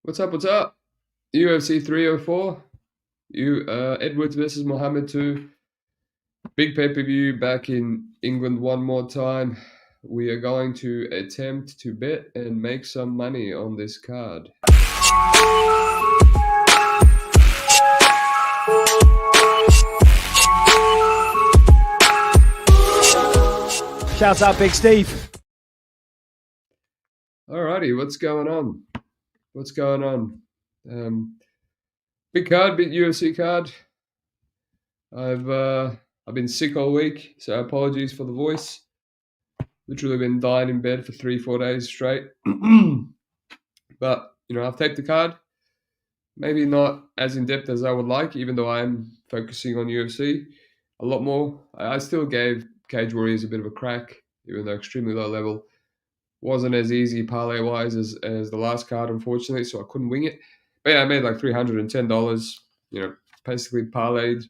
What's up? What's up? UFC 304. Edwards versus Mohammed 2. Big pay-per-view back in England one more time. We are going to attempt to bet and make some money on this card. Shouts out Big Steve. Alrighty, what's going on? What's going on? Big card, big UFC card. I've been sick all week, so apologies for the voice. Literally been dying in bed for 3-4 days straight. But I've taped the card. Maybe not as in depth as I would like, even though I'm focusing on UFC a lot more. I still gave Cage Warriors a bit of a crack, even though extremely low level. Wasn't as easy parlay-wise as the last card, unfortunately, so I couldn't wing it. But yeah, I made like $310, basically parlayed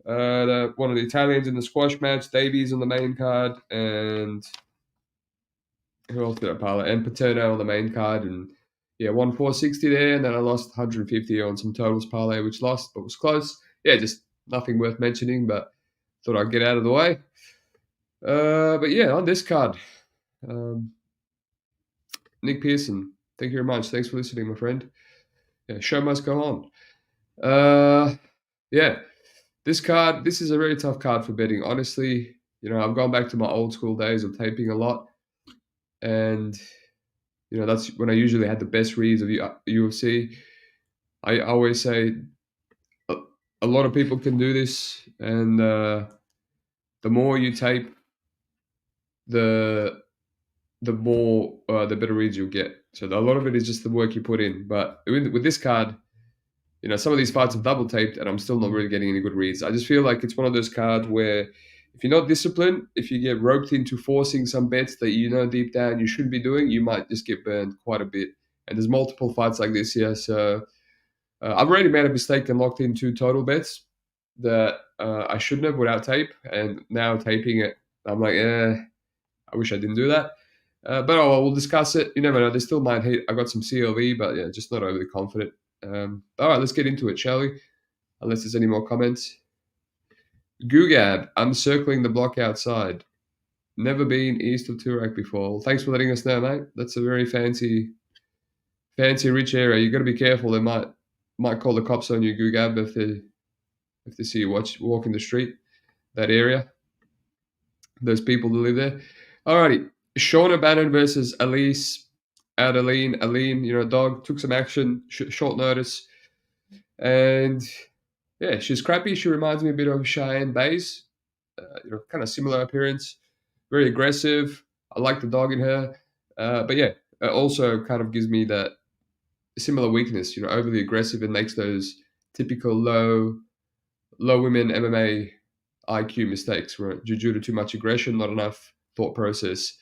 one of the Italians in the squash match, Davies on the main card, and who else did I parlay? And Paterno on the main card, and yeah, won 460 there, and then I lost 150 on some totals parlay, which lost, but was close. Yeah, just nothing worth mentioning, but thought I'd get out of the way. But yeah, on this card, Nick Pearson, thank you very much. Thanks for listening, my friend. Yeah, show must go on. Yeah, this is a very tough card for betting. Honestly, I've gone back to my old school days of taping a lot, and that's when I usually had the best reads of UFC. I always say a lot of people can do this, and the more you tape, the more the better reads you'll get. So a lot of it is just the work you put in. But with this card, some of these fights have double taped, and I'm still not really getting any good reads. I just feel like it's one of those cards where if you're not disciplined, if you get roped into forcing some bets that deep down you shouldn't be doing, you might just get burned quite a bit. And there's multiple fights like this here. So I've already made a mistake and locked in 2 total bets that I shouldn't have without tape. And now taping it, I'm like, I wish I didn't do that. But we'll discuss it. You never know. They still might hit. I got some CLV, but yeah, just not overly confident. All right, let's get into it, shall we? Unless there's any more comments. Gugab, I'm circling the block outside. Never been east of Turak before. Well, thanks for letting us know, mate. That's a very fancy, rich area. You got to be careful. They might call the cops on you, Gugab, if they see you walking the street, that area. Those people that live there. Alrighty, Shauna Bannon versus Elise Ardelean. Aline, dog, took some action, short notice. And yeah, she's crappy. She reminds me a bit of Cheyenne Bays. Kind of similar appearance. Very aggressive. I like the dog in her. But yeah, it also kind of gives me that similar weakness, overly aggressive and makes those typical low women MMA IQ mistakes where due to too much aggression, not enough thought process.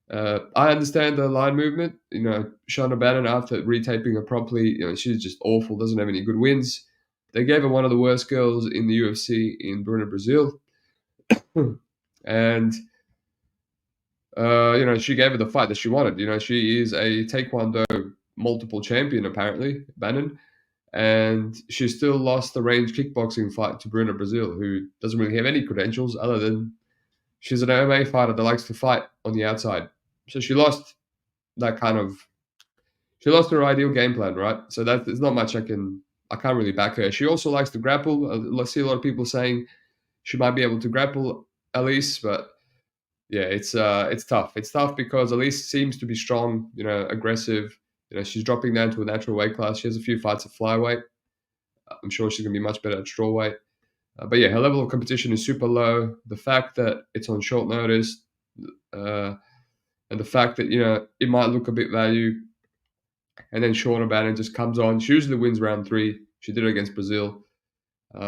I understand the line movement. Shauna Bannon, after retaping her properly, she's just awful, doesn't have any good wins. They gave her one of the worst girls in the UFC in Bruna, Brazil. And, she gave her the fight that she wanted. She is a Taekwondo multiple champion, apparently, Bannon. And she still lost the range kickboxing fight to Bruna, Brazil, who doesn't really have any credentials other than she's an MMA fighter that likes to fight on the outside. So she lost she lost her ideal game plan, right? So there's not much I can't really back her. She also likes to grapple. I see a lot of people saying she might be able to grapple Elise, but yeah, it's tough. It's tough because Elise seems to be strong, aggressive. She's dropping down to a natural weight class. She has a few fights at flyweight. I'm sure she's going to be much better at strawweight. But yeah, her level of competition is super low. The fact that it's on short notice, and the fact that, it might look a bit value, and then Shauna Bannon just comes on. She usually wins round 3. She did it against Brazil.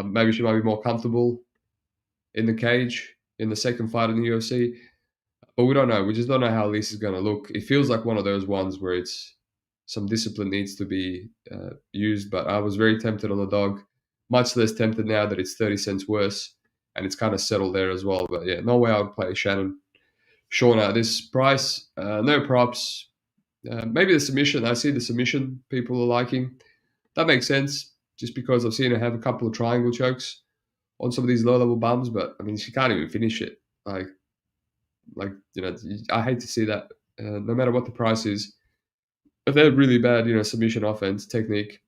Maybe she might be more comfortable in the cage in the second fight in the UFC. But we don't know. We just don't know how Elise is going to look. It feels like one of those ones where it's some discipline needs to be used. But I was very tempted on the dog. Much less tempted now that it's 30 cents worse. And it's kind of settled there as well. But yeah, no way I would play Shauna at this price. No props. Maybe the submission. I see the submission people are liking. That makes sense, just because I've seen her have a couple of triangle chokes on some of these low-level bums, but I mean, she can't even finish it. Like I hate to see that. No matter what the price is, if they're really bad, submission offense technique,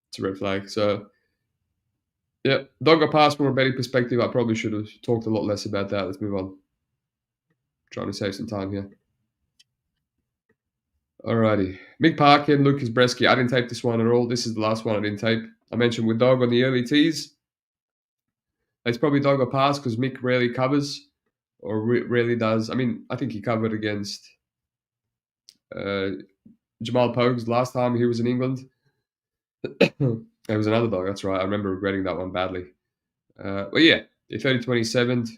it's a red flag. So yeah, Dogger pass from a betting perspective. I probably should have talked a lot less about that. Let's move on. Trying to save some time here. Alrighty. Mick Parkin, Łukasz, Brzeski. I didn't tape this one at all. This is the last one I didn't tape. I mentioned with Dog on the early tees. It's probably Dog or pass because Mick rarely covers or rarely does. I mean, I think he covered against Jamal Pogues last time he was in England. It was another Dog, that's right. I remember regretting that one badly. But yeah, he 30-27.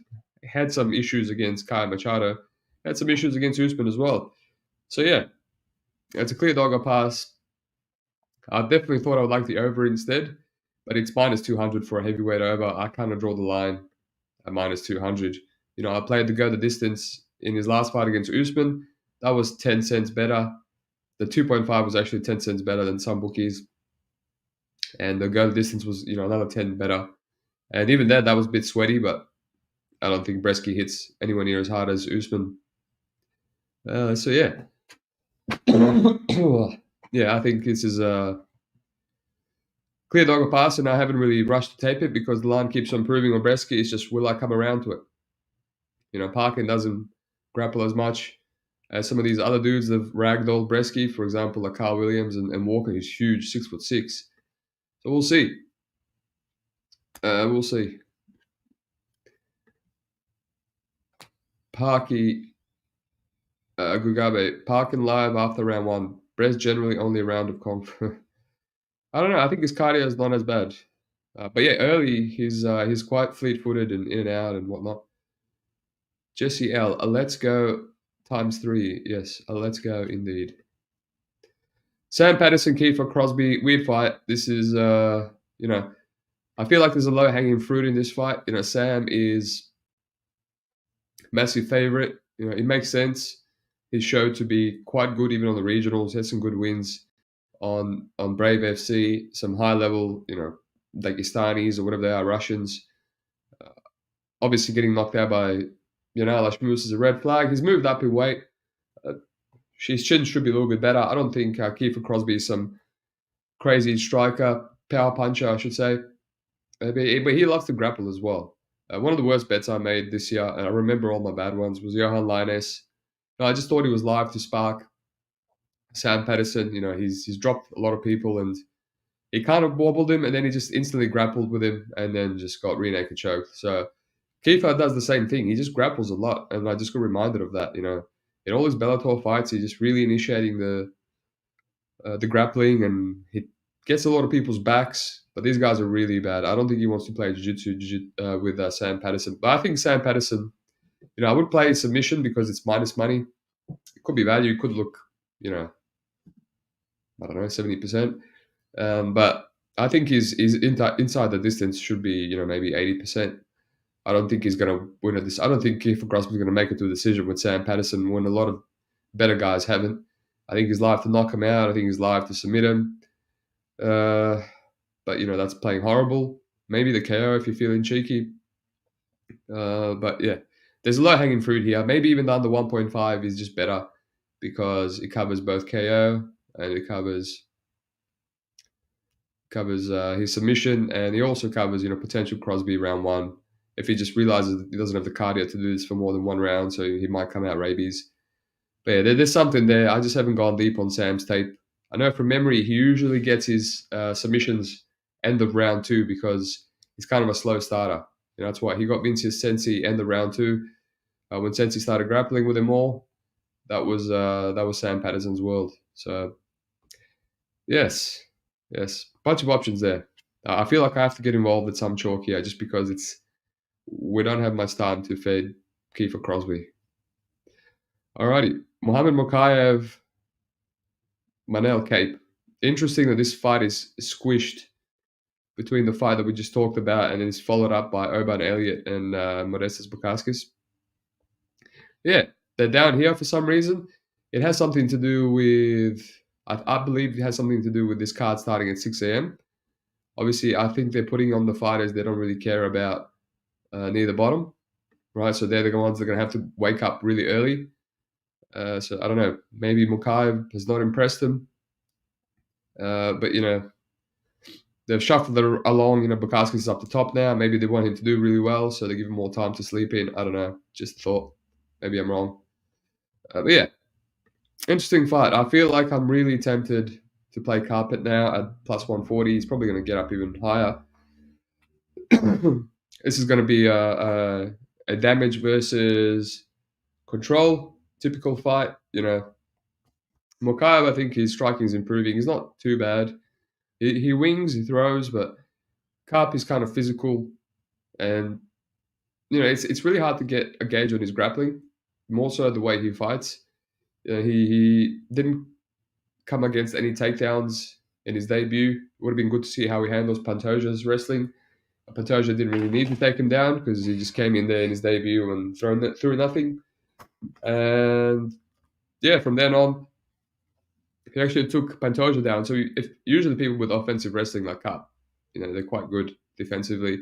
Had some issues against Kai Machado. Had some issues against Usman as well. So yeah, it's a clear Dog or pass. I definitely thought I would like the over instead, but it's minus 200 for a heavyweight over. I kind of draw the line at minus 200. I played to go the distance in his last fight against Usman. That was 10 cents better. The 2.5 was actually 10 cents better than some bookies. And the go the distance was, another 10 better. And even then, that was a bit sweaty, but I don't think Brzeski hits anywhere near as hard as Usman. So yeah. Yeah, I think this is a clear Dog or pass, and I haven't really rushed to tape it because the line keeps on improving on Brzeski. It's just, will I come around to it? Parkin doesn't grapple as much as some of these other dudes that have ragdolled Brzeski, for example, like Carl Williams and Walker, who's huge, 6'6". So we'll see. We'll see. Gugabe, Parkin live after round one. Brez generally only a round of comfort. I don't know. I think his cardio is not as bad. But yeah, early he's quite fleet-footed and in and out and whatnot. Jesse L, a let's go ×3. Yes, a let's go indeed. Sam Patterson, Kiefer, Crosbie, weird fight. This is, I feel like there's a low-hanging fruit in this fight. Sam is massive favorite. It makes sense. He's showed to be quite good even on the regionals. He had some good wins on Brave FC, some high-level, Dagestanis or whatever they are, Russians. Obviously getting knocked out by Lashmus is a red flag. He's moved up in weight. His chin should be a little bit better. I don't think Kiefer Crosbie is some crazy striker, power puncher, I should say. But he loves to grapple as well. One of the worst bets I made this year, and I remember all my bad ones, was Johan Lainez. I just thought he was live to spark Sam Patterson. He's dropped a lot of people, and he kind of wobbled him, and then he just instantly grappled with him, and then just got rear naked choked. So Kiefer does the same thing. He just grapples a lot, and I just got reminded of that. In all his Bellator fights, he's just really initiating the grappling, and he gets a lot of people's backs. But these guys are really bad. I don't think he wants to play jiu-jitsu with Sam Patterson. But I think Sam Patterson, I would play submission because it's minus money. It could be value. It could look, I don't know, 70%. But I think he's inside the distance should be, maybe 80%. I don't think he's going to win this. I don't think Kiefer Crosbie is going to make it to a decision with Sam Patterson when a lot of better guys haven't. I think he's live to knock him out. I think he's live to submit him. But, that's playing horrible. Maybe the KO if you're feeling cheeky. But, yeah, there's a low-hanging fruit here. Maybe even the under 1.5 is just better because it covers both KO and it covers his submission, and he also covers, potential Crosbie round one. If he just realizes that he doesn't have the cardio to do this for more than one round, so he might come out rabies. But yeah, there's something there. I just haven't gone deep on Sam's tape. I know from memory he usually gets his submissions end of round two because he's kind of a slow starter. That's why he got Vincius Sensi end of round two. When Sensi started grappling with him more, that was Sam Patterson's world. So yes, bunch of options there. I feel like I have to get involved with some chalk here just because we don't have much time to fade Kiefer Crosbie. Alrighty, Muhammad Mokaev, Manel Cape. Interesting that this fight is squished between the fight that we just talked about and is followed up by Oban, Elliot, and Modestas Bukauskas. Yeah, they're down here for some reason. it has something to do with, I believe it has something to do with this card starting at 6 a.m. Obviously, I think they're putting on the fighters they don't really care about near the bottom, right? So they're the ones that are going to have to wake up really early. So I don't know. Maybe Mokaev has not impressed them. But, they've shuffled it along. Bukauskas is up the top now. Maybe they want him to do really well, so they give him more time to sleep in. I don't know. Just thought. Maybe I'm wrong. But yeah, interesting fight. I feel like I'm really tempted to play Carpet now at plus 140. He's probably going to get up even higher. This is going to be a damage versus control typical fight. Mokaev, I think his striking is improving. He's not too bad. He wings, he throws, but Kape is kind of physical, and it's really hard to get a gauge on his grappling. More so the way he fights. He didn't come against any takedowns in his debut. It would have been good to see how he handles Pantoja's wrestling. Pantoja didn't really need to take him down because he just came in there in his debut and threw nothing. And yeah, from then on, he actually took Pantoja down. So usually people with offensive wrestling like Kape, they're quite good defensively.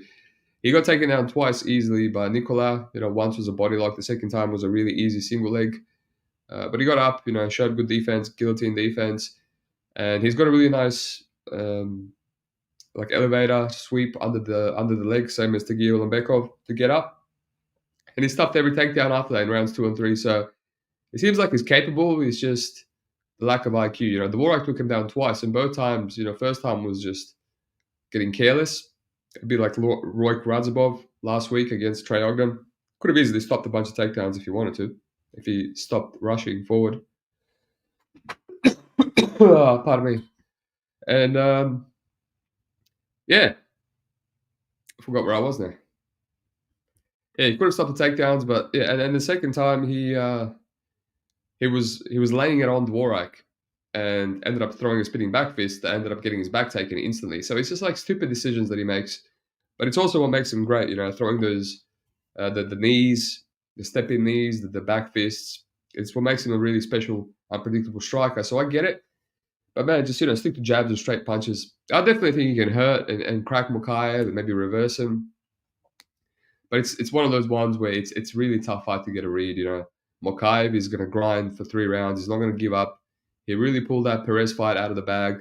He got taken down twice easily by Nicola. Once was a body lock. The second time was a really easy single leg. But he got up, showed good defense, guillotine defense. And he's got a really nice elevator sweep under the leg, same as Tagir Lembekov to get up. And he stuffed every takedown after that in rounds 2 and 3. So it seems like he's capable. It's just the lack of IQ. The Dvorak took him down twice, and both times, first time was just getting careless. It'd be like Roy Kradzabov last week against Trey Ogden. Could have easily stopped a bunch of takedowns if he wanted to, if he stopped rushing forward. Pardon me. And yeah, I forgot where I was now. Yeah, he could have stopped the takedowns, but yeah, and then the second time he was laying it on Dvorak and ended up throwing a spinning back fist that ended up getting his back taken instantly. So it's just like stupid decisions that he makes, but it's also what makes him great. Throwing those the knees, the step-in knees, the back fists. It's what makes him a really special, unpredictable striker. So I get it. But man, just stick to jabs and straight punches. I definitely think he can hurt and crack Mokaev and maybe reverse him. But it's one of those ones where it's really tough fight to get a read. Mokaev is going to grind for 3 rounds. He's not going to give up. He really pulled that Perez fight out of the bag.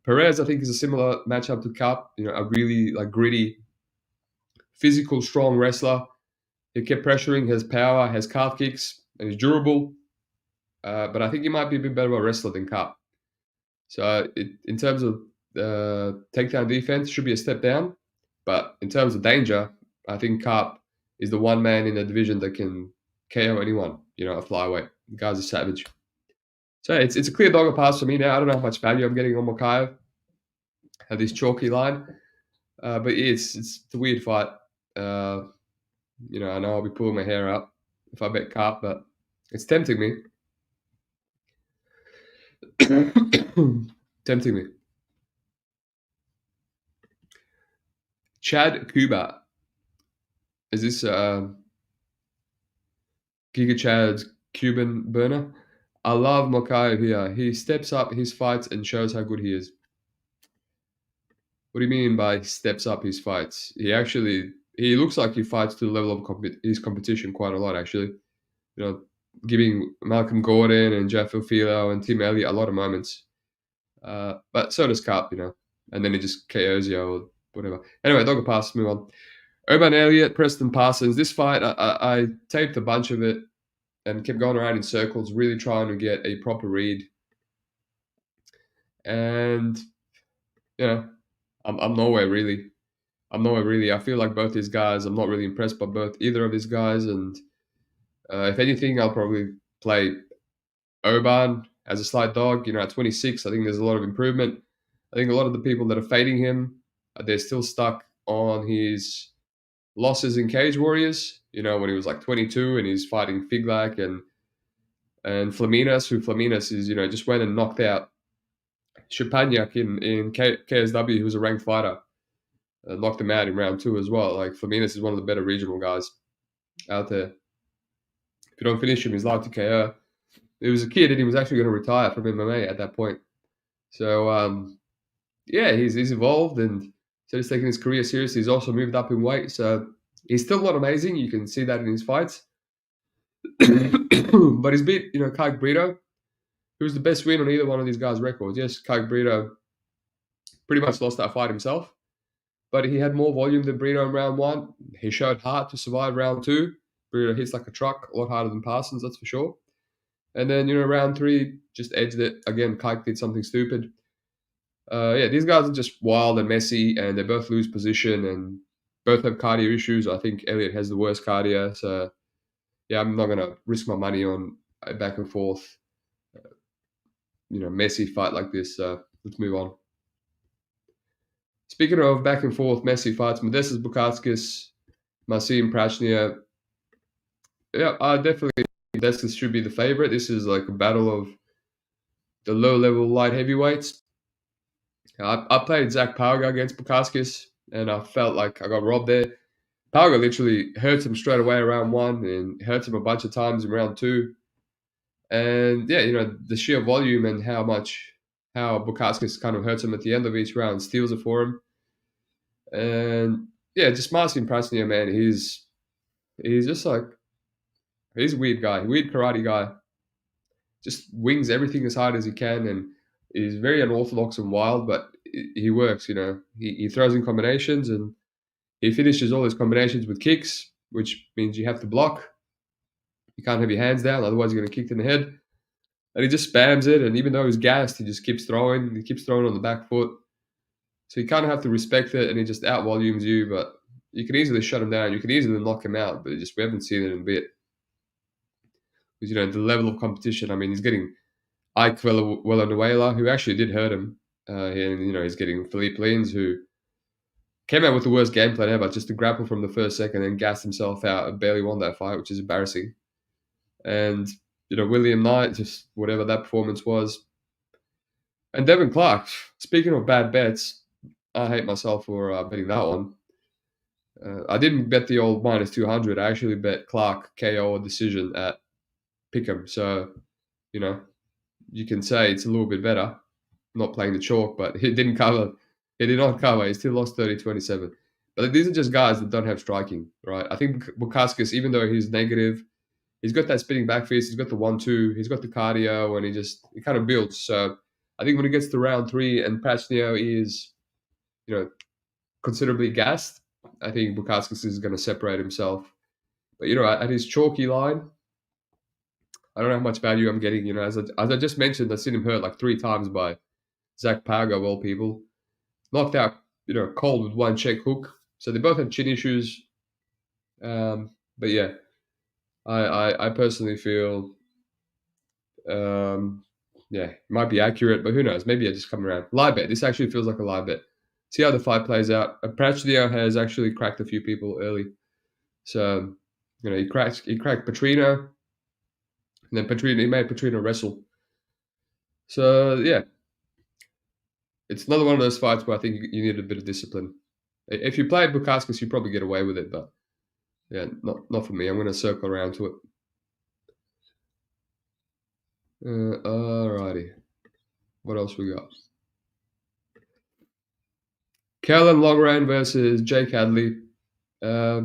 Perez, I think, is a similar matchup to Kape. A really gritty, physical, strong wrestler. He kept pressuring, has power, has calf kicks, and he's durable. But I think he might be a bit better of a wrestler than Kape. So in terms of takedown defense, should be a step down. But in terms of danger, I think Kape is the one man in the division that can KO anyone, a flyweight. The guy's a savage. So it's a clear dog pass for me now. I don't know how much value I'm getting on Mokaev at this chalky line. But yeah, it's a weird fight. I know I'll be pulling my hair out if I bet Kape, but it's tempting me. Tempting me. Chad Kuba. Is this Giga Chad's Cuban burner? I love Mokaev here. He steps up his fights and shows how good he is. What do you mean by steps up his fights? He looks like he fights to the level of his competition quite a lot, actually. Giving Malcolm Gordon and Jeff Filfilo and Tim Elliott a lot of moments. But so does Kape, and then he just KOs you or whatever. Anyway, dog pass, move on. Oban Elliot, Preston Parsons. This fight, I taped a bunch of it and kept going around in circles, really trying to get a proper read. And, I'm nowhere really. I feel like both these guys, I'm not really impressed by either of these guys. And if anything, I'll probably play Oban as a slight dog. At 26, I think there's a lot of improvement. I think a lot of the people that are fading him, they're still stuck on his losses in Cage Warriors. When he was 22 and he's fighting Figlak and Flaminas, who Flaminas is, just went and knocked out Szczepaniak in KSW, who was a ranked fighter. Knocked him out in round 2 as well. Flaminas is one of the better regional guys out there. If you don't finish him, he's live to KO. he was a kid and he was actually going to retire from MMA at that point. So yeah, he's evolved and so he's taking his career seriously. He's also moved up in weight, so he's still not amazing. You can see that in his fights, but he's beat Kape Brito, who's the best win on either one of these guys' records. Yes, Kape Brito pretty much lost that fight himself, but he had more volume than Brito in round one. He showed heart to survive round two. Brito hits like a truck, a lot harder than Parsons, that's for sure. And then round three just edged it again. Kape did something stupid. Yeah, these guys are just wild and messy, and they both lose position and both have cardio issues. I think Elliot has the worst cardio, so yeah, I'm not gonna risk my money on a back and forth, messy fight like this. So let's move on. Speaking of back and forth messy fights, Modestas, Bukauskas, Marcin, Prachnio. Yeah, I definitely think Modestas should be the favorite. This is like a battle of the low-level light heavyweights. I played Zach Pauga against Bukauskas, and I felt like I got robbed there. Pauga literally hurt him straight away in round one and hurt him a bunch of times in round two. And yeah, the sheer volume and how Bukauskas kind of hurts him at the end of each round, steals it for him. And yeah, just Marcin Prachnio, man, he's just like, he's a weird guy, weird karate guy. Just wings everything as hard as he can, and he's very unorthodox and wild, but he works, He throws in combinations, and he finishes all his combinations with kicks, which means you have to block. You can't have your hands down, otherwise you're going to get kicked in the head. And he just spams it, and even though he's gassed, he just keeps throwing. He keeps throwing on the back foot. So you kind of have to respect it, and he just out-volumes you, but you can easily shut him down. You can easily knock him out, but we haven't seen it in a bit. Because, the level of competition, I mean, he's getting Ike Villanueva, who actually did hurt him. And, he's getting Felipe Lins, who came out with the worst game plan ever, just to grapple from the first second and gassed himself out and barely won that fight, which is embarrassing. And, William Knight, just whatever that performance was. And Devin Clark, speaking of bad bets, I hate myself for betting that one. I didn't bet the old minus 200. I actually bet Clark KO or decision at Pick'em. So, you can say it's a little bit better. Not playing the chalk, but he didn't cover. He did not cover. He still lost 30-27. But these are just guys that don't have striking, right? I think Bukauskas, even though he's negative, he's got that spinning back fist. He's got the 1-2. He's got the cardio, and he kind of builds. So I think when he gets to round three and Prachnio is, considerably gassed, I think Bukauskas is going to separate himself. But, at his chalky line, I don't know how much value I'm getting. As I just mentioned, I've seen him hurt like 3 times by Zach Pauga, of all people. Knocked out, cold with one check hook. So they both have chin issues. But yeah, I personally feel, yeah, it might be accurate, but who knows? Maybe I just come around. Live bet. This actually feels like a live bet. See how the fight plays out. Prachnio has actually cracked a few people early. So, he cracked Petrino. And then he made Petrino wrestle. So, yeah. It's another one of those fights where I think you need a bit of discipline. If you play Bukauskas, you probably get away with it, but yeah, not for me. I'm going to circle around to it. Alrighty. What else we got? Caolán Loughran versus Jake Hadley. Yeah,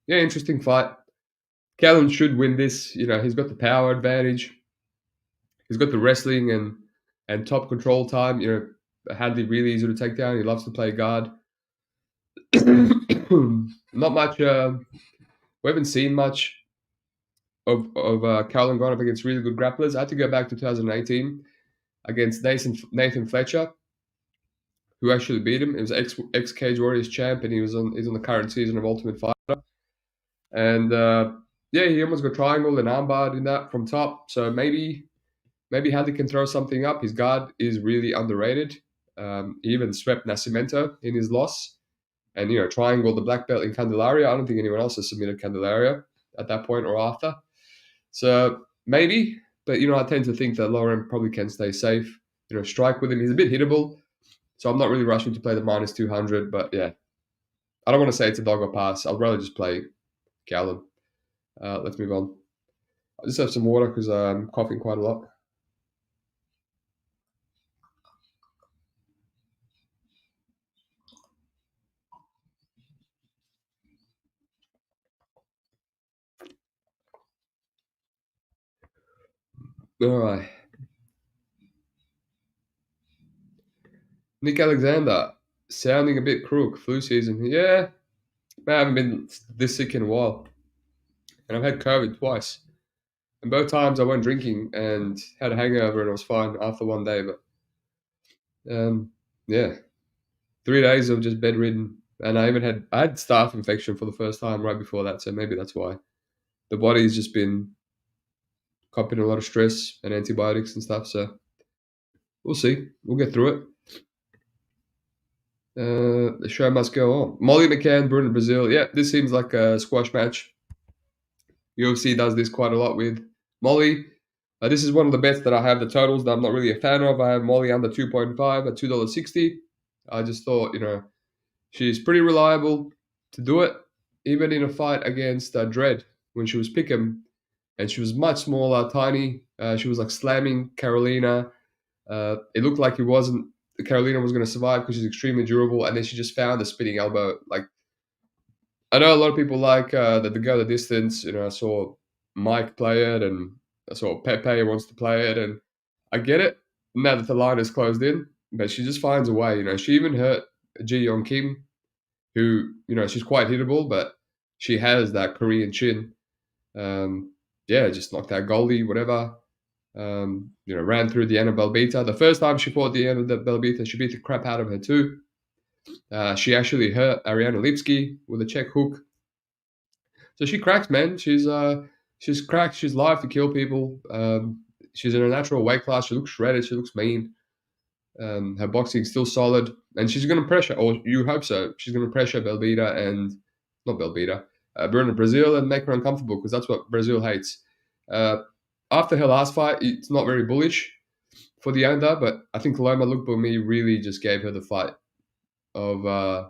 interesting fight. Caolán should win this. He's got the power advantage. He's got the wrestling and top control time. Hadley really easy to take down. He loves to play guard. Not much. We haven't seen much of Caolán going up against really good grapplers. I had to go back to 2018 against Nathan Fletcher, who actually beat him. It was ex Cage Warriors champ, and he's on the current season of Ultimate Fighter. And yeah, he almost got triangle and armbarred in that from top. So maybe Hadley can throw something up. His guard is really underrated. He even swept Nascimento in his loss. And, triangle the black belt in Candelaria. I don't think anyone else has submitted Candelaria at that point or after. So maybe, but, I tend to think that Loughran probably can stay safe. Strike with him. He's a bit hittable. So I'm not really rushing to play the minus 200. But, yeah, I don't want to say it's a dog or pass. I'd rather just play Caolán. Let's move on. I just have some water because I'm coughing quite a lot. All right. Nick Alexander, sounding a bit crook. Flu season. Yeah, I haven't been this sick in a while. And I've had COVID twice. And both times I went drinking and had a hangover and I was fine after one day. But yeah, 3 days of just bedridden. And I had staph infection for the first time right before that. So maybe that's why. The body's just been coping a lot of stress and antibiotics and stuff. So we'll see. We'll get through it. The show must go on. Molly McCann, Bruna, Brazil. Yeah, this seems like a squash match. UFC does this quite a lot with Molly. This is one of the bets that I have the totals that I'm not really a fan of. I have Molly under 2.5 at $2.60. I just thought, she's pretty reliable to do it, even in a fight against Dredd when she was pick'em, and she was much smaller, tiny. She was like slamming Carolina. It looked like Carolina was going to survive because she's extremely durable, and then she just found the spinning elbow. Like, I know a lot of people like that to go the distance. I saw Mike play it, and I saw Pepe wants to play it, and I get it now that the line is closed in, but she just finds a way. She even hurt Ji Yong Kim, who she's quite hittable, but she has that Korean chin. Just knocked out Goldie, whatever. Ran through the Annabelle Beta. The first time she fought the Annabelle Beta, she beat the crap out of her too. She actually hurt Ariana Lipsky with a check hook. So she cracks, man. She's cracked. She's live to kill people. She's in a natural weight class. She looks shredded. She looks mean. Her boxing's still solid, and she's going to pressure, or you hope so. She's going to pressure Belbita and not Belbita, Bruna Brazil and make her uncomfortable because that's what Brazil hates. After her last fight, it's not very bullish for the under, but I think Loma Lookboumi really just gave her the fight of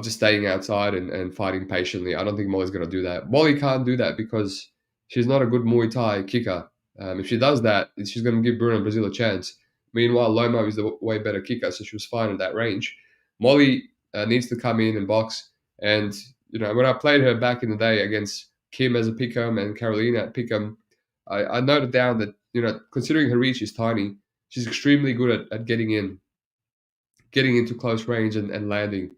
just staying outside and fighting patiently. I don't think Molly's going to do that. Molly can't do that because she's not a good Muay Thai kicker. If she does that, she's going to give Bruna Brazil a chance. Meanwhile, Loma is the way better kicker, so she was fine at that range. Molly needs to come in and box. And, when I played her back in the day against Kim as a pick'em and Carolina at pick'em, I noted down that, considering her reach is tiny, she's extremely good at getting into close range and landing.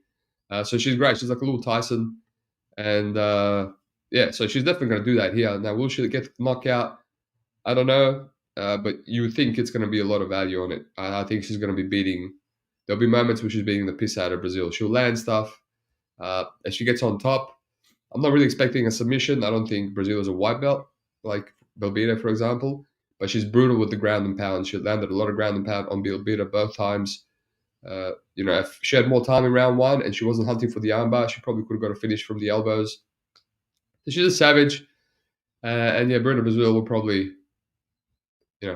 So she's great. She's like a little Tyson. And, so she's definitely going to do that here. Now, will she get knocked out? I don't know. But you would think it's going to be a lot of value on it. I think she's going to be there'll be moments where she's beating the piss out of Brazil. She'll land stuff. As she gets on top, I'm not really expecting a submission. I don't think Brazil is a white belt, like Belbita, for example. But she's brutal with the ground and pound. She landed a lot of ground and pound on Belbita both times. If she had more time in round one and she wasn't hunting for the armbar, she probably could have got a finish from the elbows. So she's a savage. Bruna Brazil will probably...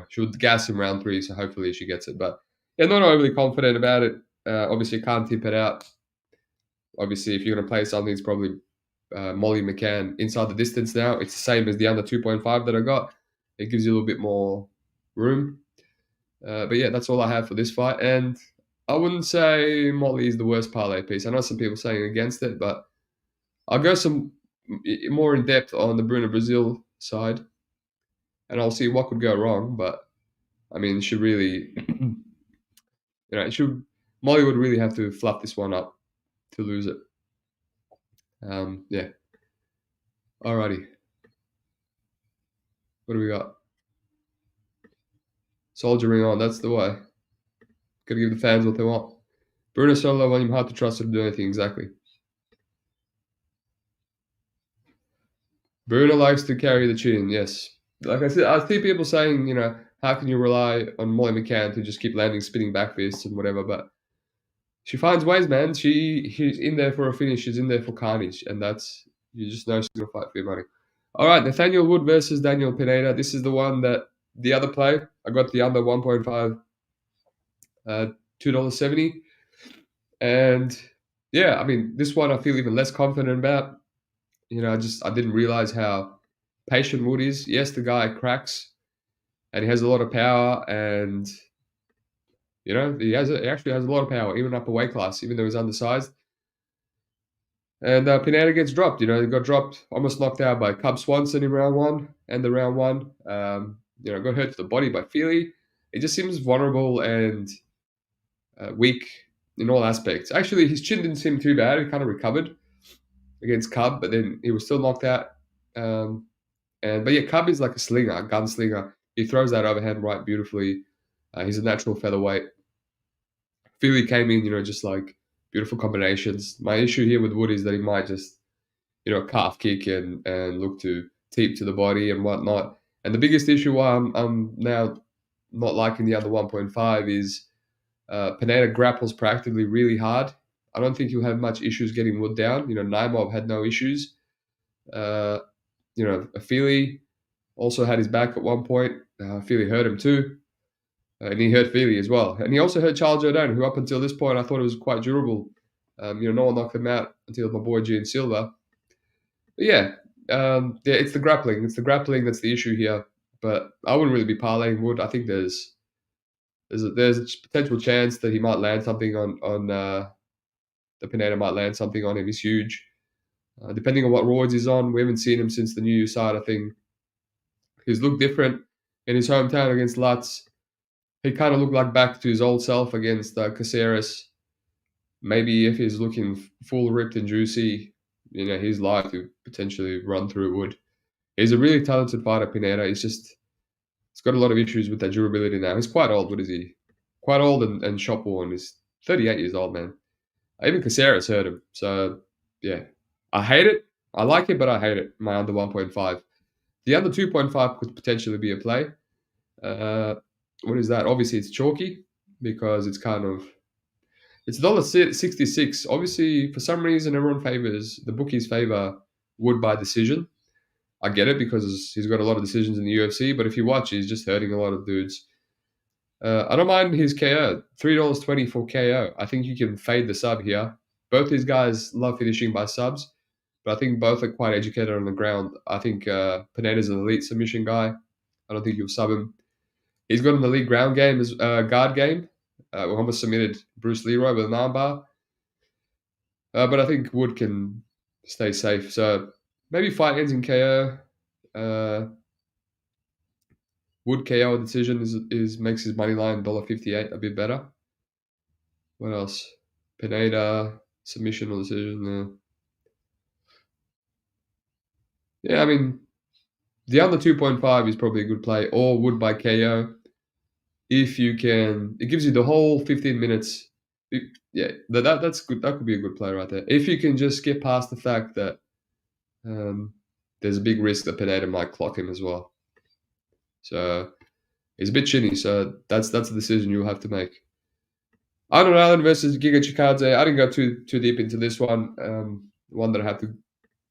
she would gas in round 3, so hopefully she gets it. But not overly confident about it. Obviously, can't tip it out. Obviously, if you're going to play something, it's probably Molly McCann inside the distance now. It's the same as the under 2.5 that I got. It gives you a little bit more room. But that's all I have for this fight. And I wouldn't say Molly is the worst parlay piece. I know some people saying against it, but I'll go some more in depth on the Bruna Brazil side. And I'll see what could go wrong, but I mean, she really, Molly would really have to fluff this one up to lose it. Alrighty. What do we got? Soldiering on, that's the way. Gotta give the fans what they want. Bruna solo volume, hard to trust her to do anything, exactly. Bruna likes to carry the chin, yes. Like I said, I see people saying, how can you rely on Molly McCann to just keep landing spinning back fists and whatever, but she finds ways, man. She's in there for a finish. She's in there for carnage, and you just know she's gonna fight for your money. All right, Nathaniel Wood versus Daniel Pineda. This is the one that the other play. I got the under 1.5, $2.70, and I mean this one I feel even less confident about. I didn't realize how patient Wood is. Yes, the guy cracks, and he has a lot of power, and he actually has a lot of power, even up a weight class, even though he's undersized. And Pineda gets dropped. He got dropped, almost knocked out by Cub Swanson in round one, and the round one. Got hurt to the body by Feely. It just seems vulnerable and weak in all aspects. Actually, his chin didn't seem too bad. He kind of recovered against Cub, but then he was still knocked out. But yeah, Cub is like a slinger, a gunslinger. He throws that overhand right beautifully. He's a natural featherweight. Feely came in, just like beautiful combinations. My issue here with Wood is that he might just, calf kick and look to teep to the body and whatnot. And the biggest issue why I'm now not liking the under 1.5 is Pineda grapples proactively really hard. I don't think he'll have much issues getting Wood down. Naimov had no issues. Feely also had his back at one point. Feely hurt him too. And he hurt Feely as well. And he also hurt Charles Jourdain, who up until this point I thought was quite durable. No one knocked him out until my boy Gian Silva. But yeah, it's the grappling. It's the grappling that's the issue here. But I wouldn't really be parlaying Wood. I think there's a potential chance that he might land something on the Pineda might land something on him. He's huge. Depending on what roids he's on, we haven't seen him since the New Year side. I think he's looked different in his hometown against Lutz. He kind of looked like back to his old self against Caceres. Maybe if he's looking full ripped and juicy, he's live to potentially run through Wood. He's a really talented fighter, Pineda. He's got a lot of issues with that durability now. He's quite old. What is he? Quite old and shop worn. He's 38 years old, man. Even Caceres hurt him. So, yeah. I hate it. I like it, but I hate it. My under 1.5. The under 2.5 could potentially be a play. What is that? Obviously, it's chalky because it's $1.66. Obviously, for some reason, everyone favors the bookies favor Wood by decision. I get it because he's got a lot of decisions in the UFC, but if you watch, he's just hurting a lot of dudes. I don't mind his KO. $3.20 for KO. I think you can fade the sub here. Both these guys love finishing by subs, but I think both are quite educated on the ground. I think Pineda's an elite submission guy. I don't think you'll sub him. He's got an elite ground game, guard game. We almost submitted Bruce Leroy with an armbar. But I think Wood can stay safe. So maybe fight ends in KO. Wood KO decision makes his money line $1.58 a bit better. What else? Pineda submission or decision. Yeah, I mean, the under 2.5 is probably a good play, or Wood by KO. If you can, it gives you the whole 15 minutes. That's good. That could be a good play right there. If you can just get past the fact that there's a big risk that Pineda might clock him as well. So he's a bit chinny. So that's a decision you'll have to make. Arnold Allen versus Giga Chikadze. I didn't go too deep into this one. One that I have to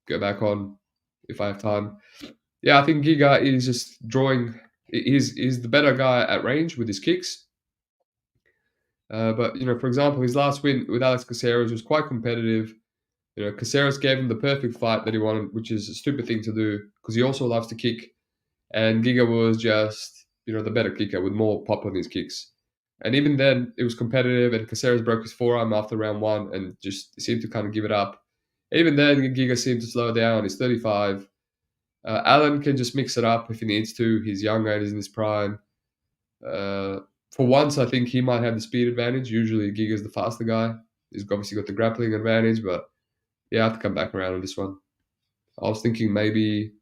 go back on if I have time. Yeah, I think Giga is just drawing. He's the better guy at range with his kicks. But for example, his last win with Alex Caceres was quite competitive. Caceres gave him the perfect fight that he wanted, which is a stupid thing to do because he also loves to kick. And Giga was just the better kicker with more pop on his kicks. And even then, it was competitive, and Caceres broke his forearm after round one and just seemed to kind of give it up. Even then, Giga seemed to slow down. He's 35. Allen can just mix it up if he needs to. He's younger, he's in his prime. For once, I think he might have the speed advantage. Usually, Giga's the faster guy. He's obviously got the grappling advantage, but yeah, I have to come back around on this one. I was thinking maybe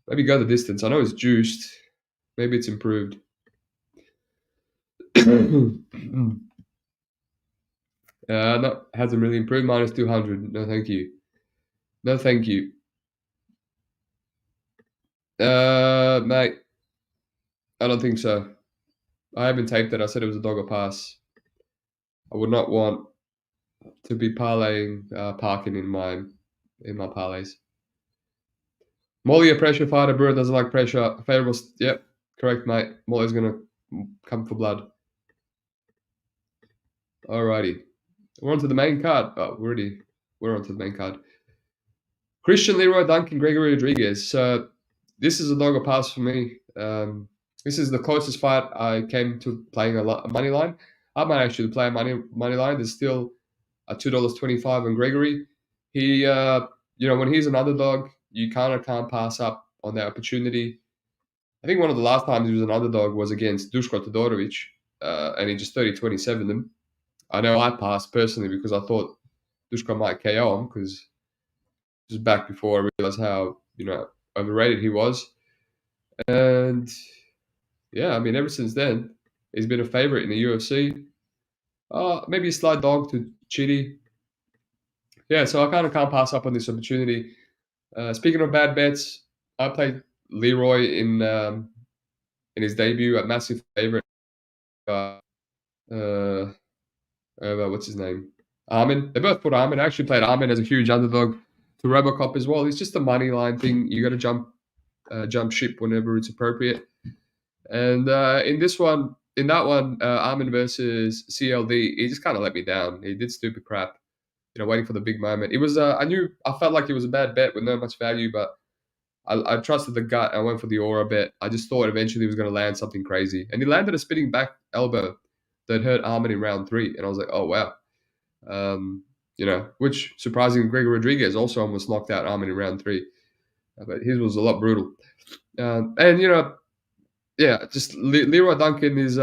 go the distance. I know it's juiced. Maybe it's improved. No, hasn't really improved. Minus 200. No, thank you. No, thank you. Mate, I don't think so. I haven't taped it. I said it was a dog or pass. I would not want to be parlaying Parkin in my parlays. Molly a pressure fighter. Bruna doesn't like pressure. Favorable. Yep, correct, mate. Molly's gonna come for blood. Alrighty, we're on to the main card. Oh, we're on to the main card. Christian Leroy Duncan, Gregory Rodriguez. So this is a dog or pass for me. This is the closest fight I came to playing a money line. I might actually play a money line. There's still a $2.25 on Gregory. He, when he's an underdog, you kind of can't pass up on that opportunity. I think one of the last times he was an underdog was against Duško Todorovic, and he just 30-27 them. I know I passed personally because I thought Duško might KO him because it was back before I realized how, overrated he was. And yeah, I mean, ever since then, he's been a favorite in the UFC. Maybe a slight dog to Chidi. Yeah, so I kind of can't pass up on this opportunity. Speaking of bad bets, I played Leroy in his debut, a massive favorite. What's his name? Armin. They both put Armin. I actually played Armin as a huge underdog to Robocop as well. It's just a money line thing. You got to jump ship whenever it's appropriate. And in that one, Armin versus CLD, he just kind of let me down. He did stupid crap, waiting for the big moment. It was I felt like it was a bad bet with not much value, but I trusted the gut. I went for the aura bet. I just thought eventually he was going to land something crazy, and he landed a spinning back elbow that hurt Armin in round 3, and I was like, oh wow. Which surprising, Gregor Rodriguez also almost knocked out Armin in round 3, but his was a lot brutal. Just Leroy Duncan is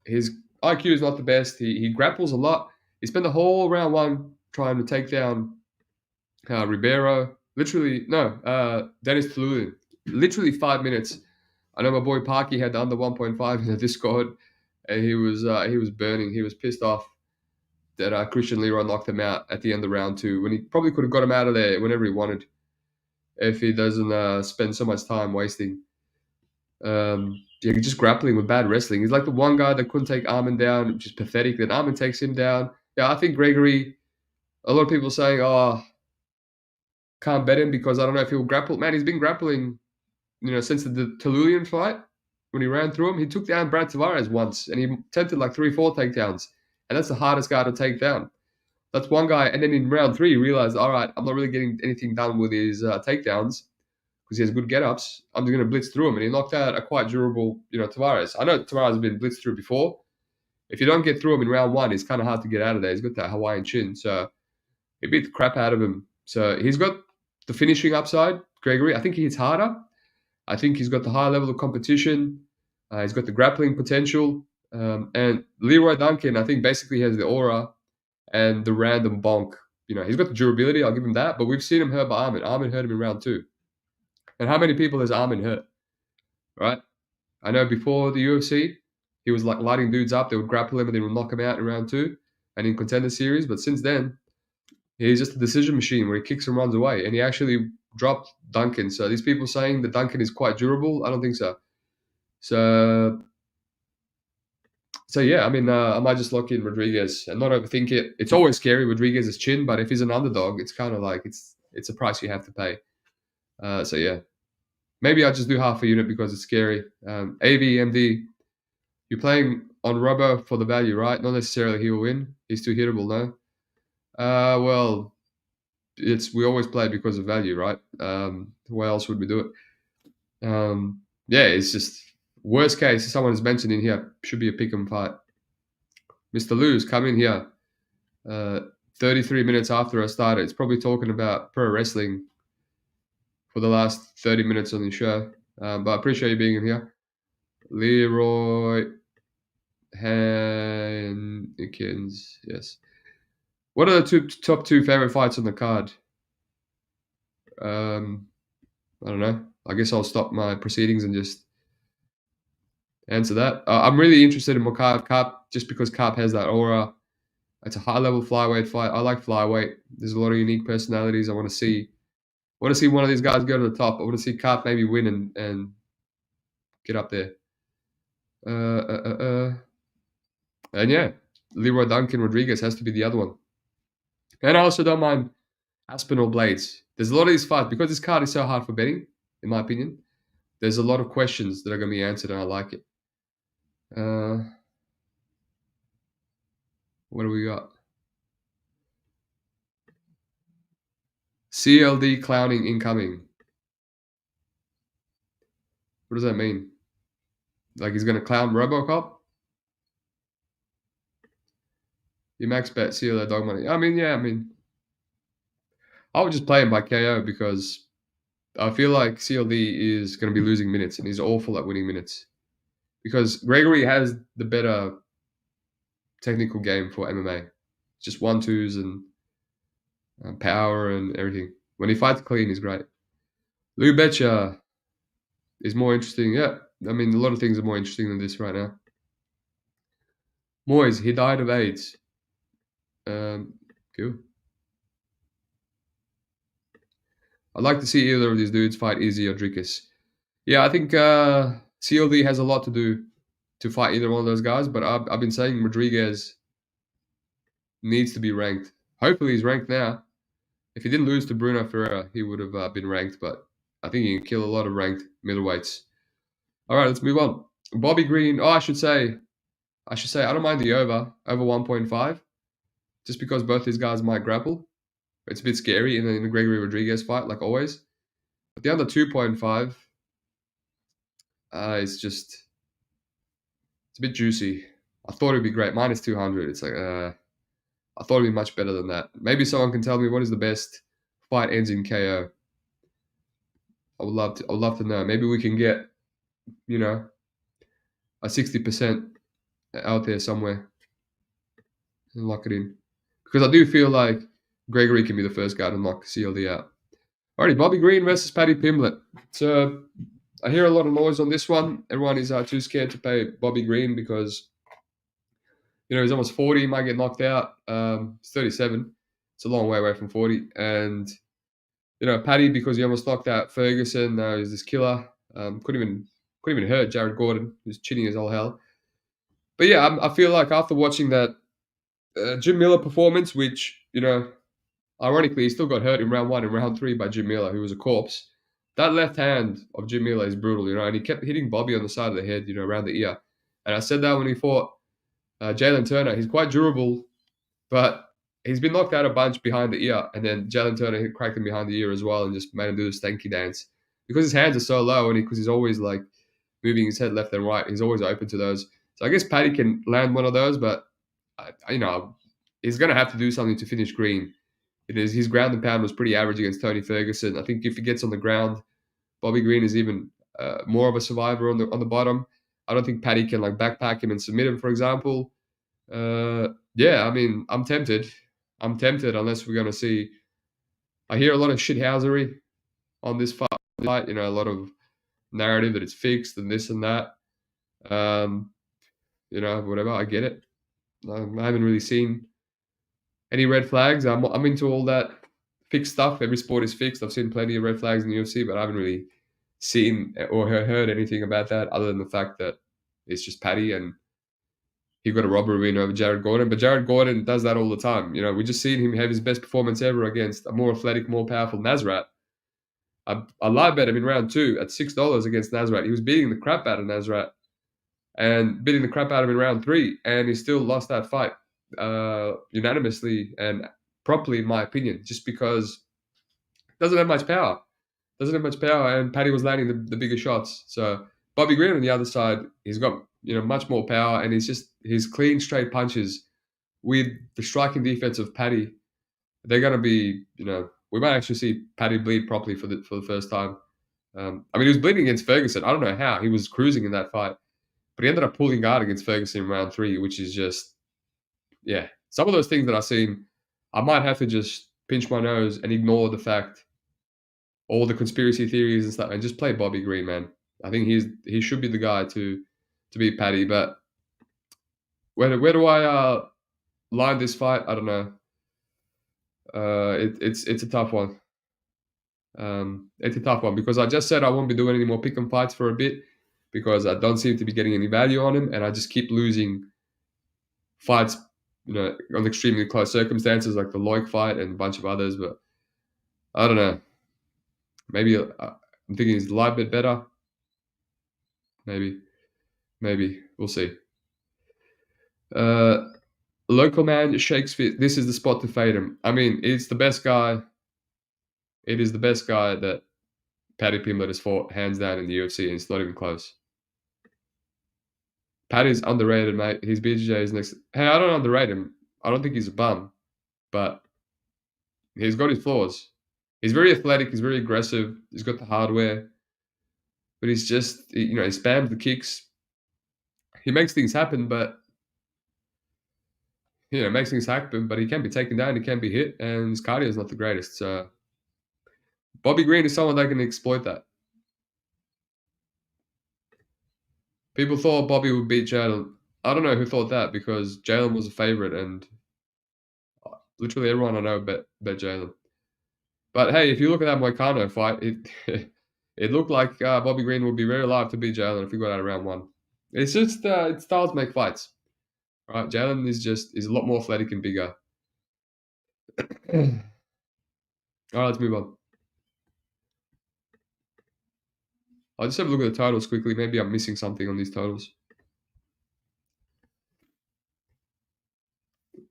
his IQ is not the best. He grapples a lot. He spent the whole round 1 trying to take down Ribeiro. Dennis Tululin. Literally 5 minutes. I know my boy Parky had the under 1.5 in the Discord, and he was burning. He was pissed off that Christian Leroy knocked him out at the end of round 2 when he probably could have got him out of there whenever he wanted if he doesn't spend so much time wasting. Just grappling with bad wrestling. He's like the one guy that couldn't take Armin down, which is pathetic. Then Armin takes him down. Yeah, I think Gregory, a lot of people saying, can't bet him because I don't know if he'll grapple. Man, he's been grappling, since the Tululin fight. When he ran through him, he took down Brad Tavares once, and he attempted like 3-4 takedowns. And that's the hardest guy to take down. That's one guy. And then in round 3, he realized, all right, I'm not really getting anything done with his takedowns because he has good get-ups. I'm just going to blitz through him. And he knocked out a quite durable, Tavares. I know Tavares has been blitzed through before. If you don't get through him in round 1, it's kind of hard to get out of there. He's got that Hawaiian chin. So he beat the crap out of him. So he's got the finishing upside, Gregory. I think he hits harder. I think he's got the high level of competition. He's got the grappling potential. And Leroy Duncan, I think, basically has the aura and the random bonk. He's got the durability. I'll give him that. But we've seen him hurt by Armin. Armin hurt him in round 2. And how many people has Armin hurt? Right? I know before the UFC, he was like lighting dudes up. They would grapple him and they would knock him out in round 2 and in Contender Series. But since then, he's just a decision machine where he kicks and runs away. And he actually dropped Duncan. So these people saying that Duncan is quite durable, I don't think so. So yeah, I mean, I might just lock in Rodriguez and not overthink it. It's always scary, Rodriguez's chin, but if he's an underdog, it's kind of like it's a price you have to pay. So yeah, maybe I'll just do half a unit because it's scary. AV, you're playing on Robo for the value, right? Not necessarily he will win. He's too hittable, no? Well, we always play because of value, right? Why else would we do it? It's just worst case. Someone has mentioned in here should be a pick 'em fight. Mr. Lou's come in here 33 minutes after I started. It's probably talking about pro wrestling for the last 30 minutes on the show. But I appreciate you being in here. Leroy Hankins, yes. What are the top 2 favorite fights on the card? I don't know. I guess I'll stop my proceedings and just answer that. I'm really interested in Mokaev Kape just because Kape has that aura. It's a high-level flyweight fight. I like flyweight. There's a lot of unique personalities. I want to see one of these guys go to the top. I want to see Kape maybe win and get up there. And yeah, Leroy Duncan Rodriguez has to be the other one. And I also don't mind Aspinall Blades. There's a lot of these fights because this card is so hard for betting, in my opinion. There's a lot of questions that are going to be answered, and I like it. What do we got? CLD clowning incoming. What does that mean? Like he's going to clown Robocop? You max bet CLD dog money. I mean, I would just play him by KO because I feel like CLD is going to be losing minutes and he's awful at winning minutes. Because Gregory has the better technical game for MMA. It's just 1-2s and power and everything. When he fights clean, he's great. Lou Betcha is more interesting. Yeah, I mean, a lot of things are more interesting than this right now. Moyes, he died of AIDS. Cool. I'd like to see either of these dudes fight Izzy or Dricus. Yeah, I think CLD has a lot to do to fight either one of those guys, but I've been saying Rodriguez needs to be ranked. Hopefully he's ranked now. If he didn't lose to Bruno Ferreira, he would have been ranked, but I think he can kill a lot of ranked middleweights. All right, let's move on. Bobby Green. Oh, I should say, I don't mind the over 1.5, just because both these guys might grapple. It's a bit scary in the Gregory Rodriguez fight, like always. But the under 2.5, it's a bit juicy. I thought it'd be great. Minus 200. It's like, I thought it'd be much better than that. Maybe someone can tell me what is the best fight ends in KO. I would love to know. Maybe we can get, a 60% out there somewhere and lock it in. Because I do feel like Gregory can be the first guy to knock CLD out. Alrighty, Bobby Green versus Paddy Pimblett. So I hear a lot of noise on this one. Everyone is too scared to pay Bobby Green because, he's almost 40, might get knocked out. He's 37. It's a long way away from 40. And, Paddy, because he almost knocked out Ferguson, now he's this killer. Couldn't even hurt Jared Gordon, who's cheating as all hell. But yeah, I feel like after watching that Jim Miller performance, which, ironically, he still got hurt in round 1 and round 3 by Jim Miller, who was a corpse. That left hand of Jim Miller is brutal, and he kept hitting Bobby on the side of the head, around the ear. And I said that when he fought Jalen Turner. He's quite durable, but he's been knocked out a bunch behind the ear, and then Jalen Turner cracked him behind the ear as well and just made him do the stanky dance. Because his hands are so low and because he's always like moving his head left and right, he's always open to those. So I guess Paddy can land one of those, but he's going to have to do something to finish Green. His ground and pound was pretty average against Tony Ferguson. I think if he gets on the ground, Bobby Green is even more of a survivor on the bottom. I don't think Paddy can backpack him and submit him, for example. Yeah, I mean, I'm tempted. Unless we're going to see. I hear a lot of shithousery on this fight. A lot of narrative that it's fixed and this and that. Whatever. I get it. I haven't really seen any red flags. I'm into all that fixed stuff. Every sport is fixed. I've seen plenty of red flags in the UFC, but I haven't really seen or heard anything about that other than the fact that it's just Paddy and he got a robbery win over Jared Gordon. But Jared Gordon does that all the time. We just seen him have his best performance ever against a more athletic, more powerful Nasrat. I live bet him in round 2 at $6 against Nasrat. He was beating the crap out of Nasrat and beating the crap out of him in round 3, and he still lost that fight unanimously and properly, in my opinion, just because it doesn't have much power. And Paddy was landing the bigger shots. So Bobby Green on the other side, he's got much more power, and his clean, straight punches with the striking defense of Paddy, they're going to be, we might actually see Paddy bleed properly for the first time. He was bleeding against Ferguson. I don't know how. He was cruising in that fight. But he ended up pulling guard against Ferguson in round 3, which is just, yeah. Some of those things that I've seen, I might have to just pinch my nose and ignore the fact, all the conspiracy theories and stuff, and just play Bobby Green, man. I think he should be the guy to beat Paddy. But where do I line this fight? I don't know. It's a tough one. It's a tough one because I just said I won't be doing any more pick 'em fights for a bit because I don't seem to be getting any value on him, and I just keep losing fights, on extremely close circumstances like the Loic fight and a bunch of others. But I don't know. Maybe I'm thinking he's a live bit better. Maybe we'll see. Local man Shakespeare. This is the spot to fade him. I mean, it's the best guy it is the best guy that Paddy Pimblett has fought, hands down, in the UFC, and it's not even close. Paddy's underrated, mate. He's BJJ's next. Hey, I don't underrate him. I don't think he's a bum, but he's got his flaws. He's very athletic. He's very aggressive. He's got the hardware, but he's just, he spams the kicks. He makes things happen, but he can be taken down. He can be hit, and his cardio is not the greatest. So Bobby Green is someone that can exploit that. People thought Bobby would beat Jalen. I don't know who thought that, because Jalen was a favorite, and literally everyone I know bet Jalen. But hey, if you look at that Moicano fight, it it looked like Bobby Green would be very alive to beat Jalen if he got out of round one. It's just styles make fights, right? Jalen is a lot more athletic and bigger. All right, let's move on. I'll just have a look at the totals quickly. Maybe I'm missing something on these totals.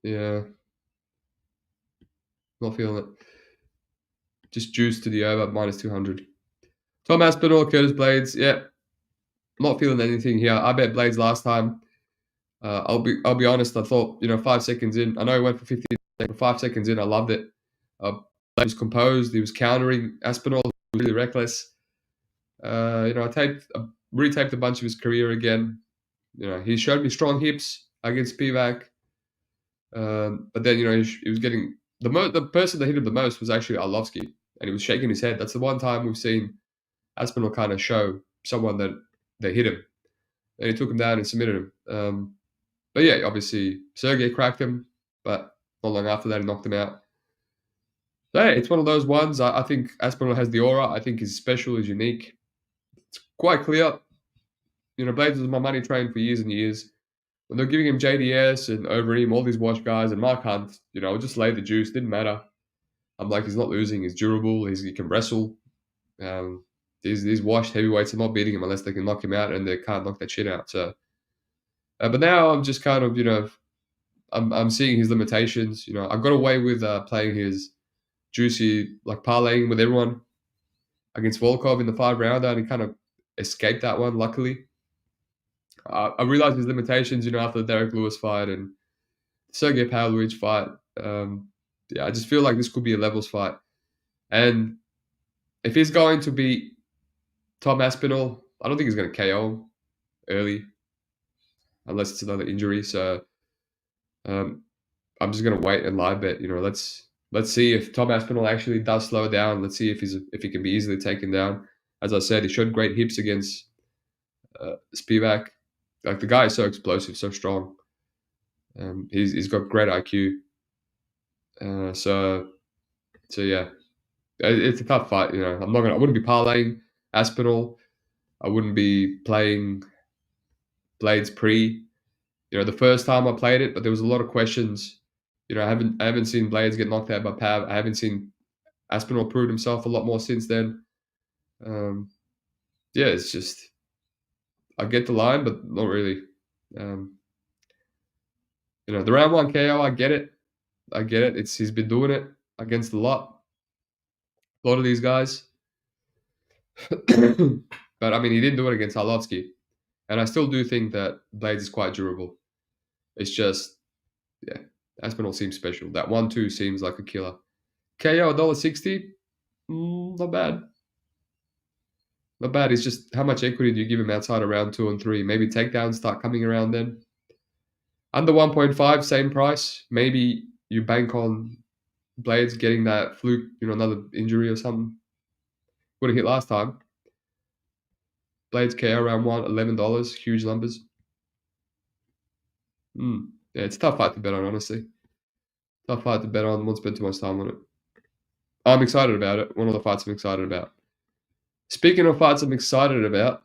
Yeah. Not feeling it. Just juice to the over, minus 200. Tom Aspinall, Curtis Blades. Yeah. Not feeling anything here. I bet Blades last time. I'll be honest. I thought, 5 seconds in. I know he went for 50 seconds. 5 seconds in, I loved it. Blades was composed. He was countering Aspinall. He was really reckless. I retaped a bunch of his career again. He showed me strong hips against Spivak. But then, he was getting the person that hit him the most was actually Arlovsky, and he was shaking his head. That's the one time we've seen Aspinall kind of show someone that hit him, and he took him down and submitted him. But yeah, obviously Sergey cracked him, but not long after that he knocked him out. So yeah, it's one of those ones. I think Aspinall has the aura. I think he's special, he's unique. It's quite clear. Blades was my money train for years and years. When they're giving him JDS and Overeem, all these wash guys, and Mark Hunt, just lay the juice, didn't matter. I'm like, he's not losing, he's durable, he can wrestle. These washed heavyweights are not beating him unless they can knock him out, and they can't knock that shit out. So, but now I'm just kind of, I'm seeing his limitations. I got away with playing his juicy, like parlaying with everyone against Volkov in the 5-rounder, and he kind of escaped that one, luckily. I realized his limitations, after the Derek Lewis fight and Sergey Pavlovich fight. I just feel like this could be a levels fight. And if he's going to beat Tom Aspinall, I don't think he's going to KO him early, unless it's another injury. So I'm just going to wait and live bet. Let's see if Tom Aspinall actually does slow down. Let's see if he can be easily taken down. As I said, he showed great hips against Spivak. Like, the guy is so explosive, so strong. He's got great IQ. So yeah, it's a tough fight. I wouldn't be parlaying Aspinall. I wouldn't be playing Blades pre. The first time I played it, but there was a lot of questions. I haven't seen Blades get knocked out by Pav. I haven't seen Aspinall prove himself a lot more since then. It's just, I get the line, but not really. The round one KO, I get it. He's been doing it against a lot of these guys. But I mean, he didn't do it against Arlovsky, and I still do think that Blades is quite durable. It's just, Aspinall seems special. That 1-2 seems like a killer. KO $1.60, not bad. Not bad. It's just, how much equity do you give him outside of round 2 and 3? Maybe takedowns start coming around then. Under 1.5, same price. Maybe you bank on Blades getting that fluke, another injury or something. Would have hit last time. Blades KO round 1, $11. Huge numbers. Yeah, it's a tough fight to bet on, honestly. Tough fight to bet on. Won't spend too much time on it. I'm excited about it. One of the fights I'm excited about. Speaking of fights I'm excited about,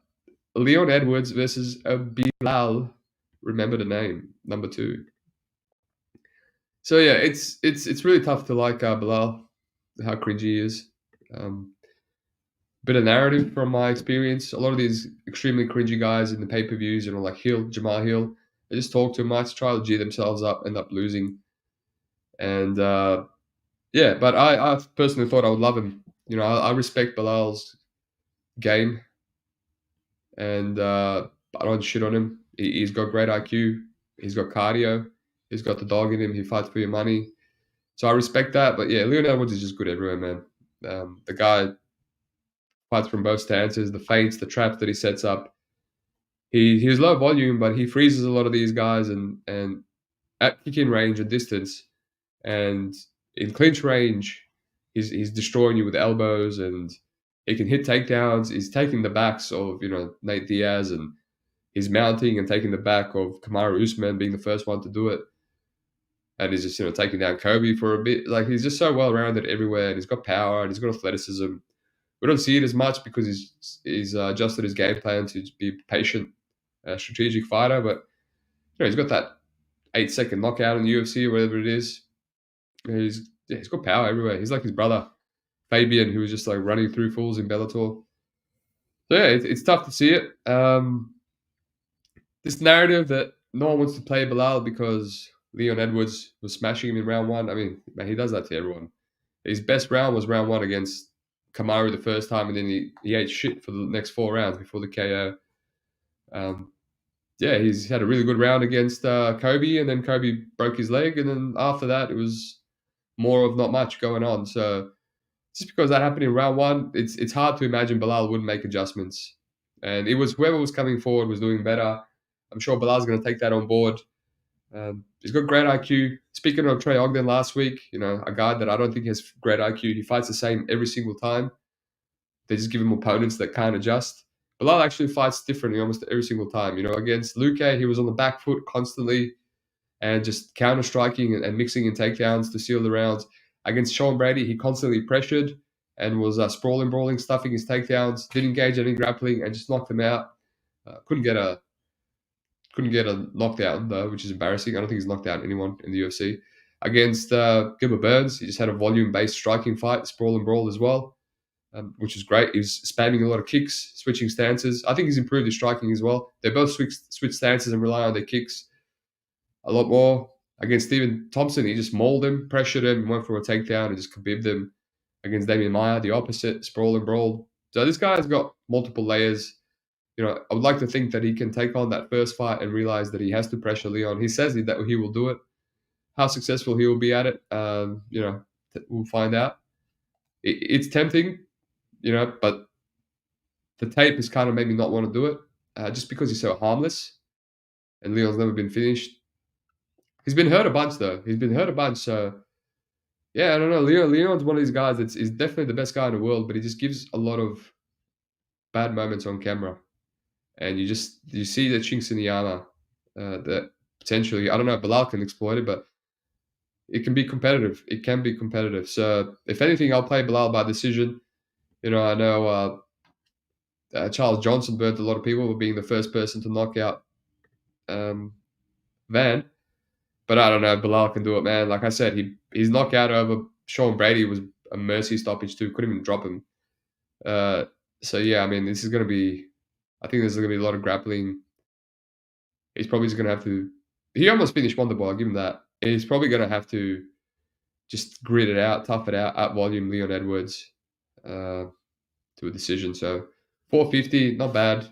Leon Edwards versus Bilal. Remember the name, number 2. So yeah, it's really tough to like Bilal, how cringy he is. Bit of narrative from my experience. A lot of these extremely cringy guys in the pay-per-views, like Jamal Hill, they just talk too much, try to G themselves up, end up losing. And but I personally thought I would love him you know, I respect Bilal's game, and I don't shit on him. He's got great IQ. He's got cardio. He's got the dog in him. He fights for your money. So I respect that. But yeah, Leon Edwards is just good everywhere, man. The guy fights from both stances, the feints, the traps that he sets up. He's low volume, but he freezes a lot of these guys and at kick-in range and distance, and in clinch range, he's destroying you with elbows, and he can hit takedowns. He's taking the backs of Nate Diaz, and he's mounting and taking the back of Kamaru Usman, being the first one to do it, and he's just taking down Kobe for a bit. Like, he's just so well rounded everywhere, and he's got power and he's got athleticism. We don't see it as much because he's adjusted his game plan to be patient, strategic fighter, but he's got that 8-second knockout in the UFC or whatever it is. He's got power everywhere. He's like his brother Fabian, who was just like running through fools in Bellator. So yeah, it's tough to see it. This narrative that no one wants to play Bilal because Leon Edwards was smashing him in round one. I mean, man, he does that to everyone. His best round was round one against Kamaru the first time, and then he ate shit for the next 4 rounds before the KO. Yeah, he's had a really good round against Kobe, and then Kobe broke his leg, and then after that, it was more of not much going on. So just because that happened in round one, it's hard to imagine Bilal wouldn't make adjustments. And it was whoever was coming forward was doing better. I'm sure Bilal's going to take that on board. He's got great IQ. Speaking of Trey Ogden last week, a guy that I don't think has great IQ. He fights the same every single time. They just give him opponents that can't adjust. Bilal actually fights differently almost every single time. Against Łukasz, he was on the back foot constantly and just counter-striking and mixing in takedowns to seal the rounds. Against Sean Brady, he constantly pressured and was sprawling, brawling, stuffing his takedowns, didn't engage any grappling, and just knocked him out. Couldn't get a knockdown, though, which is embarrassing. I don't think he's knocked out anyone in the UFC. Against Gilbert Burns, he just had a volume-based striking fight, sprawl and brawl as well, which is great. He was spamming a lot of kicks, switching stances. I think he's improved his striking as well. They both switch stances and rely on their kicks a lot more. Against Stephen Thompson, he just mauled him, pressured him, went for a takedown, and just kabibbed him. Against Damian Maia, the opposite, sprawl and brawl. So this guy's got multiple layers. I would like to think that he can take on that first fight and realize that he has to pressure Leon. He says that he will do it. How successful he will be at it, we'll find out. It's tempting, but the tape has kind of made me not want to do it, just because he's so harmless, and Leon's never been finished. He's been hurt a bunch, though. So yeah, I don't know. Leon's one of these guys is definitely the best guy in the world, but he just gives a lot of bad moments on camera. And you see the chinks in the armor that potentially, I don't know if Bilal can exploit it, but it can be competitive. It can be competitive. So if anything, I'll play Bilal by decision. I know Charles Johnson burnt a lot of people for being the first person to knock out Van. But I don't know, Bilal can do it, man. Like I said, his knockout over Sean Brady was a mercy stoppage too. Couldn't even drop him. So yeah, I mean, this is going to be, I think there's going to be a lot of grappling. He's probably just going to have to, he almost finished Wonderboy, I'll give him that. He's probably going to have to just grit it out, tough it out, at volume Leon Edwards to a decision. So 450, not bad.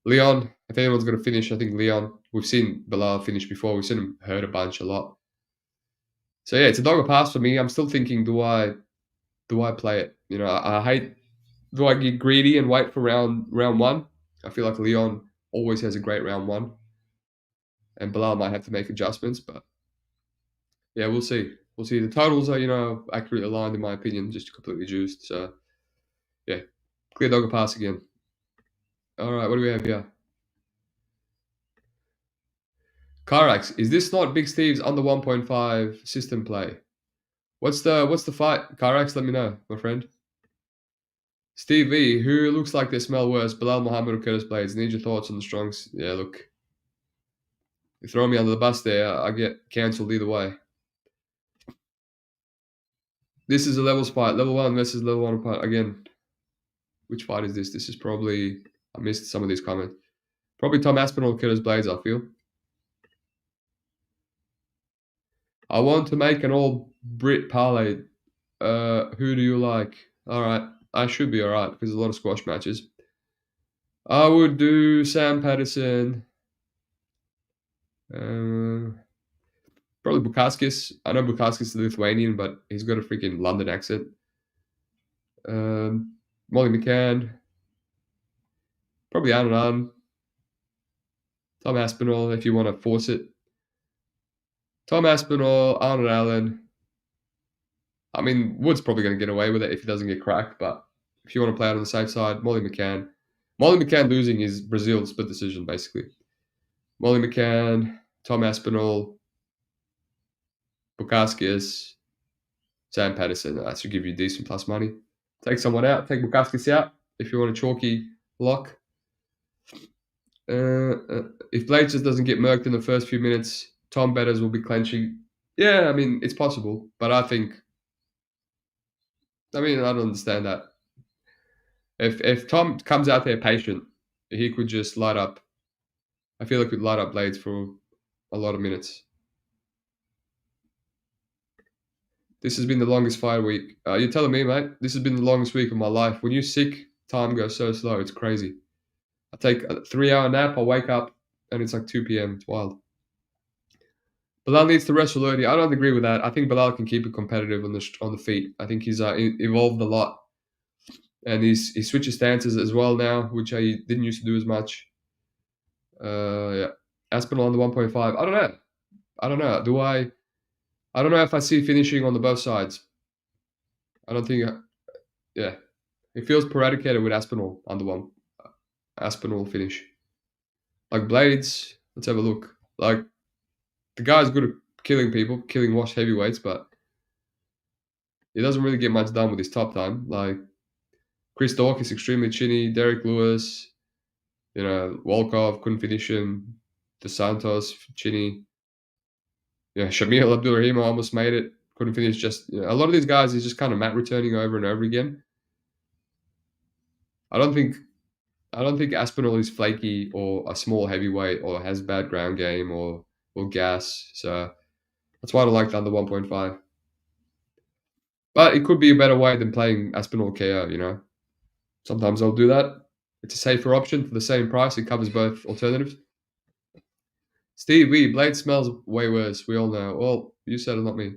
Leon, if anyone's going to finish, I think Leon. We've seen Bilal finish before. We've seen him hurt a bunch a lot. So yeah, it's a dog or pass for me. I'm still thinking, do I play it? I hate, do I get greedy and wait for round one? I feel like Leon always has a great round one, and Bilal might have to make adjustments, but yeah, we'll see. The totals are, accurately aligned in my opinion, just completely juiced. So yeah, clear dog or pass again. All right, what do we have here? Carax, is this not Big Steve's under 1.5 system play? What's the fight? Carax, let me know, my friend. Steve V, who looks like they smell worse, Bilal Muhammad or Curtis Blades? Need your thoughts on the strongs. Yeah, look, you throw me under the bus there, I get cancelled either way. This is a levels fight. Level 1 versus level 1 fight. Again, which fight is this? This is probably, I missed some of these comments. Probably Tom Aspinall or Curtis Blades, I feel. I want to make an all Brit parlay. Who do you like? All right. I should be all right because there's a lot of squash matches. I would do Sam Patterson. Probably Bukauskas. I know Bukauskas is Lithuanian, but he's got a freaking London accent. Molly McCann. Probably Arnold. Tom Aspinall, if you want to force it. Tom Aspinall, Arnold Allen. I mean, Wood's probably going to get away with it if he doesn't get cracked, but if you want to play it on the safe side, Molly McCann. Molly McCann losing is Brazil split decision, basically. Molly McCann, Tom Aspinall, Bukauskas, Sam Patterson. That should give you decent plus money. Take someone out. Take Bukauskas out if you want a chalky lock. If Blades just doesn't get murked in the first few minutes, Tom Betters will be clenching. Yeah, I mean, it's possible, but I don't understand that. If Tom comes out there patient, he could just light up. I feel like he'd light up Blades for a lot of minutes. This has been the longest fight week. You're telling me, mate? This has been the longest week of my life. When you're sick, time goes so slow. It's crazy. I take a 3-hour nap. I wake up, and it's like 2 p.m. It's wild. Bilal needs to wrestle early. I don't agree with that. I think Bilal can keep it competitive on the feet. I think he's evolved a lot, and he switches stances as well now, which he didn't used to do as much. Yeah, Aspinall on the 1.5. I don't know. I don't know if I see finishing on the both sides. I don't think. Yeah, it feels eradicated with Aspinall under one. Aspinall finish. Like Blades. Let's have a look. Like the guy's good at killing people, killing wash heavyweights, but he doesn't really get much done with his top time. Like Chris Dork is extremely chinny. Derek Lewis, Volkov couldn't finish him. Dos Santos chinny. Yeah, Shamil Abdulrahim almost made it. Couldn't finish. Just a lot of these guys is just kind of mat returning over and over again. I don't think Aspinall is flaky or a small heavyweight or has bad ground game or gas. So that's why I don't like the under 1.5. But it could be a better way than playing Aspinall KO, Sometimes I'll do that. It's a safer option for the same price. It covers both alternatives. Steve V, Blade smells way worse. We all know. Well, you said it, not me.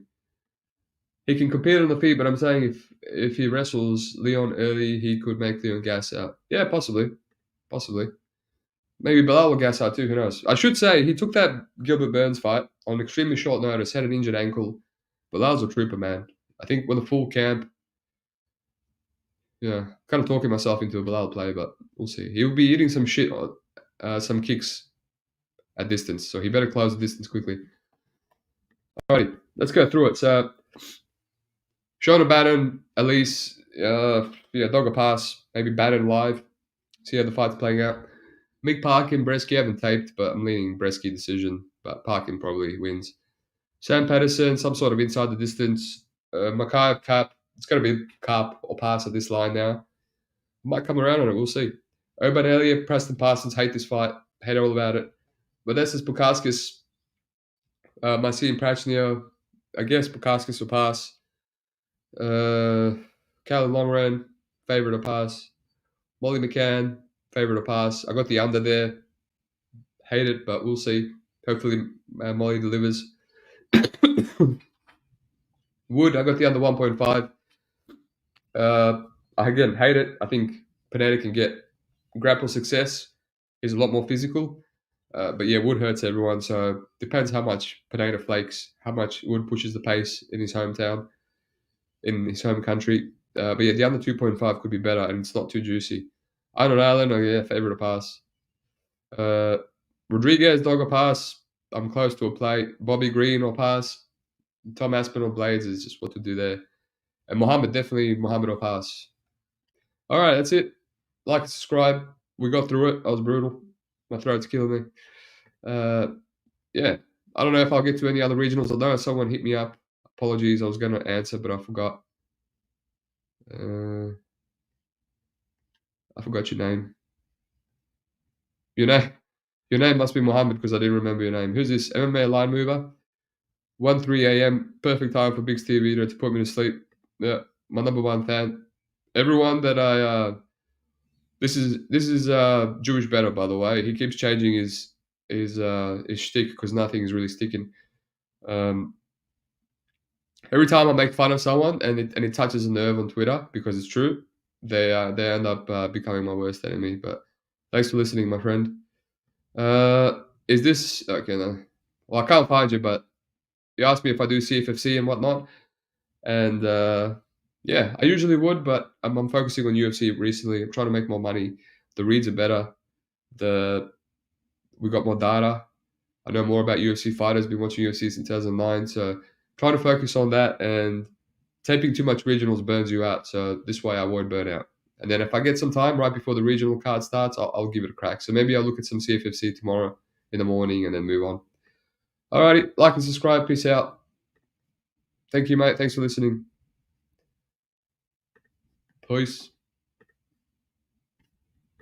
He can compete on the feet, but I'm saying if he wrestles Leon early, he could make Leon gas out. Yeah, possibly. Maybe Bilal will gas out too, who knows. I should say, he took that Gilbert Burns fight on extremely short notice, had an injured ankle. Bilal's a trooper, man. I think with a full camp, kind of talking myself into a Bilal play, but we'll see. He'll be eating some shit, some kicks at distance, so he better close the distance quickly. Alrighty, let's go through it. So, Shauna, Bannon, Elise, Dogger pass, maybe Bannon live. See how the fight's playing out. Mick, Parkin, Brzeski, I haven't taped, but I'm leaning Brzeski decision, but Parkin probably wins. Sam Patterson, some sort of inside the distance. Mokaev, Cape. It's going to be Cape or pass at this line now. Might come around on it, we'll see. Oban, Elliot, Preston, Parsons, hate this fight. Hate all about it. Modestas, Bukauskas, Marcin, Prachnio. I guess Bukauskas will pass. Caolán, Loughran, favourite to pass. Molly McCann, favourite to pass. I got the under there. Hate it, but we'll see. Hopefully Molly delivers. Wood, I got the under 1.5. Again, hate it. I think Pineda can get grapple success. He's a lot more physical. But yeah, Wood hurts everyone. So depends how much Pineda flakes, how much Wood pushes the pace in his hometown, in his home country. But yeah, the under 2.5 could be better, and it's not too juicy. Arnold Allen, favourite to pass. Rodriguez, dog or pass. I'm close to a play. Bobby Green or pass. Tom Aspinall, Blades is just what to do there. And Muhammad or pass. All right, that's it. Like and subscribe. We got through it. I was brutal. My throat's killing me. Yeah, I don't know if I'll get to any other regionals. I know someone hit me up. Apologies, I was going to answer, but I forgot. I forgot your name. Your name must be Muhammad because I didn't remember your name. Who's this? MMA line mover? 1:03 a.m. Perfect time for Big Steve Eater to put me to sleep. Yeah, my number one fan. Everyone that I this is Jewish better, by the way. He keeps changing his shtick because nothing is really sticking. Um, every time I make fun of someone and it touches a nerve on Twitter because it's true, they end up becoming my worst enemy. But thanks for listening, my friend. Is this okay? No. Well, I can't find you, but you asked me if I do CFFC and whatnot, and yeah, I usually would, but I'm focusing on UFC recently. I'm trying to make more money. The reads are better. We got more data. I know more about UFC fighters. Been watching UFC since 2009, so trying to focus on that. And taping too much regionals burns you out. So this way, I won't burn out. And then if I get some time right before the regional card starts, I'll give it a crack. So maybe I'll look at some CFFC tomorrow in the morning and then move on. Alrighty, like and subscribe. Peace out. Thank you, mate. Thanks for listening. Peace.